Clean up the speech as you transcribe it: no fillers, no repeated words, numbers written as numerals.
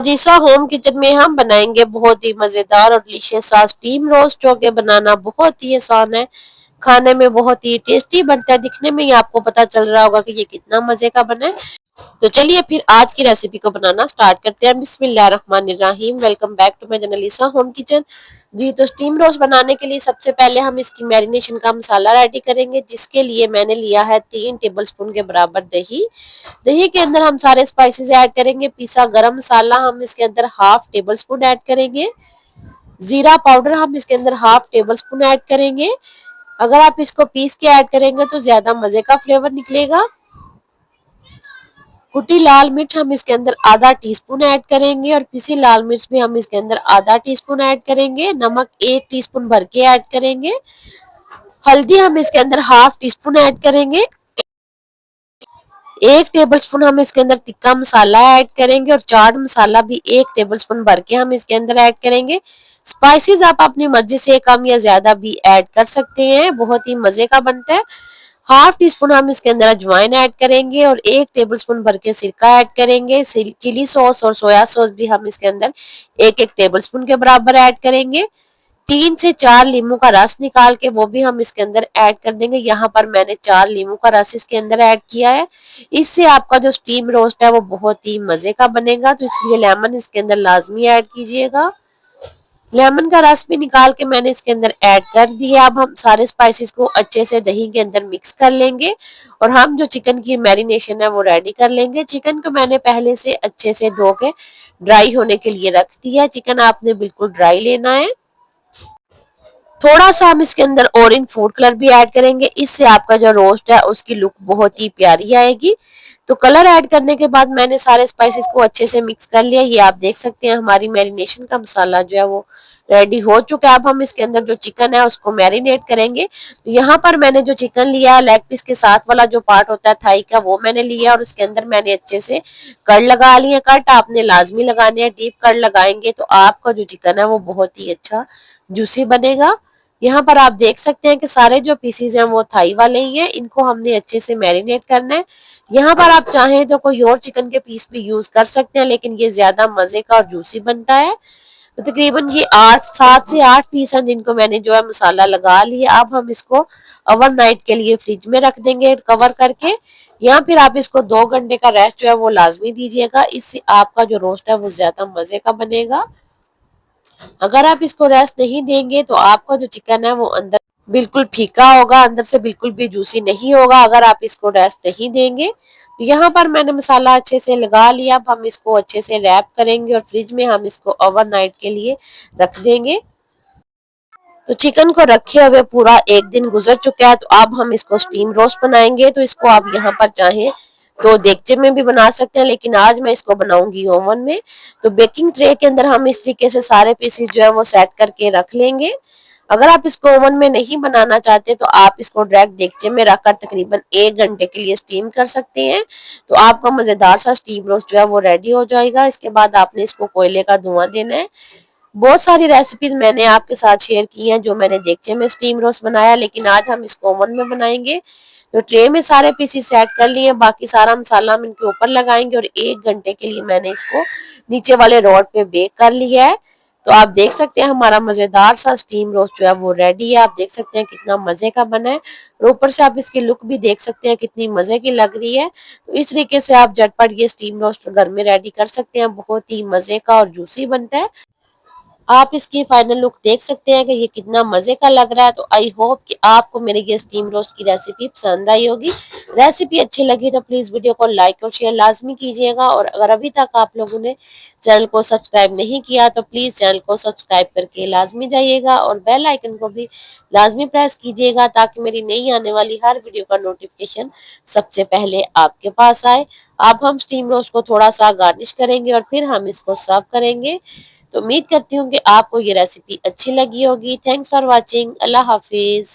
जीसा home kitchen में हम बनाएंगे बहुत ही मजेदार और डिलीशियस सा स्टीम रोस्ट, जो कि बनाना बहुत ही आसान है। खाने में बहुत ही टेस्टी बनता है। दिखने में ही आपको पता चल रहा होगा कि ये कितना मजे का बना है। तो चलिए फिर आज की रेसिपी को बनाना स्टार्ट करते हैं। बिस्मिल्लाहिर्रहमानिर्रहीम। Welcome back to my channel Isa home kitchen. जी, तो स्टीम रोस्ट बनाने के लिए सबसे पहले हम इसकी मैरिनेशन का मसाला रेडी करेंगे, जिसके लिए मैंने लिया है 3 टेबलस्पून के बराबर दही। दही के अंदर हम सारे स्पाइसेस ऐड करेंगे। पिसा गरम मसाला हम इसके अंदर हाफ टेबल स्पून ऐड करेंगे। जीरा पाउडर हम इसके अंदर हाफ टेबल स्पून ऐड करेंगे। अगर आप इसको पीस के ऐड करेंगे तो ज्यादा मजे का फ्लेवर निकलेगा। कुटी लाल मिर्च हम इसके अंदर आधा टीस्पून ऐड करेंगे और पिसी लाल मिर्च भी हम इसके अंदर आधा टीस्पून ऐड करेंगे। नमक 1 टीस्पून भर के ऐड करेंगे। हल्दी हम इसके अंदर हाफ टीस्पून ऐड करेंगे। 1 टेबलस्पून हम इसके अंदर तिक्का मसाला ऐड करेंगे और चाट मसाला भी 1 टेबलस्पून भर के हम इसके अंदर ऐड करेंगे। स्पाइसेस आप अपनी मर्जी से कम या ज्यादा भी ऐड कर सकते हैं, बहुत ही मजे का बनता है। हाफ टी स्पून हम इसके अंदर अजवाइन ऐड करेंगे और 1 टेबलस्पून भर के सिरका ऐड करेंगे। चिली सॉस और सोया सॉस भी हम इसके अंदर 1-1 टेबलस्पून के बराबर ऐड करेंगे। 3 से 4 नींबू का रस निकाल के वो भी हम इसके अंदर ऐड कर देंगे। यहाँ पर मैंने 4 नींबू का रस इसके अंदर ऐड किया है। इससे आपका जो स्टीम रोस्ट है वो बहुत ही मजे का बनेगा, तो इसलिए लेमन इसके अंदर लाजमी ऐड कीजिएगा। लेमन का रस भी निकाल के मैंने इसके अंदर ऐड कर दिया। अब हम सारे स्पाइसेस को अच्छे से दही के अंदर मिक्स कर लेंगे और हम जो चिकन की मैरिनेशन है वो रेडी कर लेंगे। चिकन को मैंने पहले से अच्छे से धो के ड्राई होने के लिए रख दिया है। चिकन आपने बिल्कुल ड्राई लेना है। थोड़ा सा हम इसके अंदर ऑरेंज फूड कलर भी ऐड करेंगे, इससे आपका जो रोस्ट है उसकी लुक बहुत ही प्यारी आएगी। तो कलर ऐड करने के बाद मैंने सारे स्पाइसेस को अच्छे से मिक्स कर लिया। ये आप देख सकते हैं हमारी मैरिनेशन का मसाला जो है वो रेडी हो चुका है। अब हम इसके अंदर जो चिकन है उसको मैरिनेट करेंगे। तो यहाँ पर मैंने जो चिकन लिया है, लेग पीस के साथ वाला जो पार्ट होता है थाई का, वो मैंने लिया और उसके अंदर मैंने अच्छे से कट लगा लिए। कट आपने लाजमी लगाने हैं, डीप कट लगाएंगे तो आपका जो चिकन है वो बहुत ही अच्छा जूसी बनेगा। यहाँ पर आप देख सकते हैं कि सारे जो पीसीज हैं वो थाई वाले ही हैं। इनको हमने अच्छे से मैरिनेट करना है। यहाँ पर आप चाहें तो कोई और चिकन के पीस भी यूज कर सकते हैं, लेकिन ये ज्यादा मजे का और जूसी बनता है। तो तकरीबन ये 7 से 8 पीस हैं जिनको मैंने जो है मसाला लगा लिया। अब हम इसको ओवरनाइट के लिए फ्रिज में रख देंगे कवर करके, या फिर आप इसको 2 घंटे का रेस्ट जो है वो लाजमी दीजिएगा। इससे आपका जो रोस्ट है वो ज्यादा मजे का बनेगा। अगर आप इसको रेस्ट नहीं देंगे तो आपका जो चिकन है वो अंदर बिल्कुल फीका होगा, अंदर से बिल्कुल भी जूसी नहीं होगा अगर आप इसको रेस्ट नहीं देंगे। तो यहाँ पर मैंने मसाला अच्छे से लगा लिया। अब हम इसको अच्छे से रैप करेंगे और फ्रिज में हम इसको ओवरनाइट के लिए रख देंगे। तो चिकन को रखे हुए पूरा एक दिन गुजर चुका है। तो अब हम इसको स्टीम रोस्ट बनाएंगे। तो इसको आप यहाँ पर चाहें तो देगचे में भी बना सकते हैं, लेकिन आज मैं इसको बनाऊंगी ओवन में। तो बेकिंग ट्रे के अंदर हम इस तरीके से सारे पीसेस जो है वो सेट करके रख लेंगे। अगर आप इसको ओवन में नहीं बनाना चाहते तो आप इसको डायरेक्ट देगचे में रखकर तकरीबन 1 घंटे के लिए स्टीम कर सकते हैं। तो आपका मजेदार सा स्टीम रोस्ट जो है वो रेडी हो जाएगा। इसके बाद आपने इसको कोयले का धुआं देना है। बहुत सारी रेसिपीज मैंने आपके साथ शेयर की हैं जो मैंने देगचे में स्टीम रोस्ट बनाया, लेकिन आज हम इसको ओवन में बनाएंगे। तो ट्रे में सारे पीसेस सेट कर लिए, बाकी सारा मसाला हम इनके ऊपर लगाएंगे और 1 घंटे के लिए मैंने इसको नीचे वाले रॉड पे बेक कर लिया है। तो आप देख सकते हैं हमारा मजेदार सा स्टीम रोस्ट जो है वो रेडी है। आप देख सकते हैं कितना मजे का बना है और ऊपर से आप इसकी लुक भी देख सकते हैं कितनी मजे की लग रही है। तो इस तरीके से आप झटपट ये स्टीम रोस्ट घर में रेडी कर सकते हैं। बहुत ही मजे का और जूसी बनता है। आप इसकी फाइनल लुक देख सकते हैं कि ये कितना मजे का लग रहा है। तो आई होप कि आपको मेरी ये स्टीम रोस्ट की रेसिपी पसंद आई होगी। रेसिपी अच्छी लगी तो प्लीज वीडियो को लाइक और शेयर लाजमी कीजिएगा, और अगर अभी तक आप लोगों ने चैनल को सब्सक्राइब नहीं किया तो प्लीज चैनल को सब्सक्राइब करके लाजमी जाइएगा और बेल आइकन को भी लाजमी प्रेस कीजिएगा, ताकि मेरी नई आने वाली हर वीडियो का नोटिफिकेशन सबसे पहले आपके पास आए। अब हम स्टीम रोस्ट को थोड़ा सा गार्निश करेंगे और फिर हम इसको सर्व करेंगे। तो उम्मीद करती हूँ कि आपको ये रेसिपी अच्छी लगी होगी। Thanks for watching. Allah Hafiz.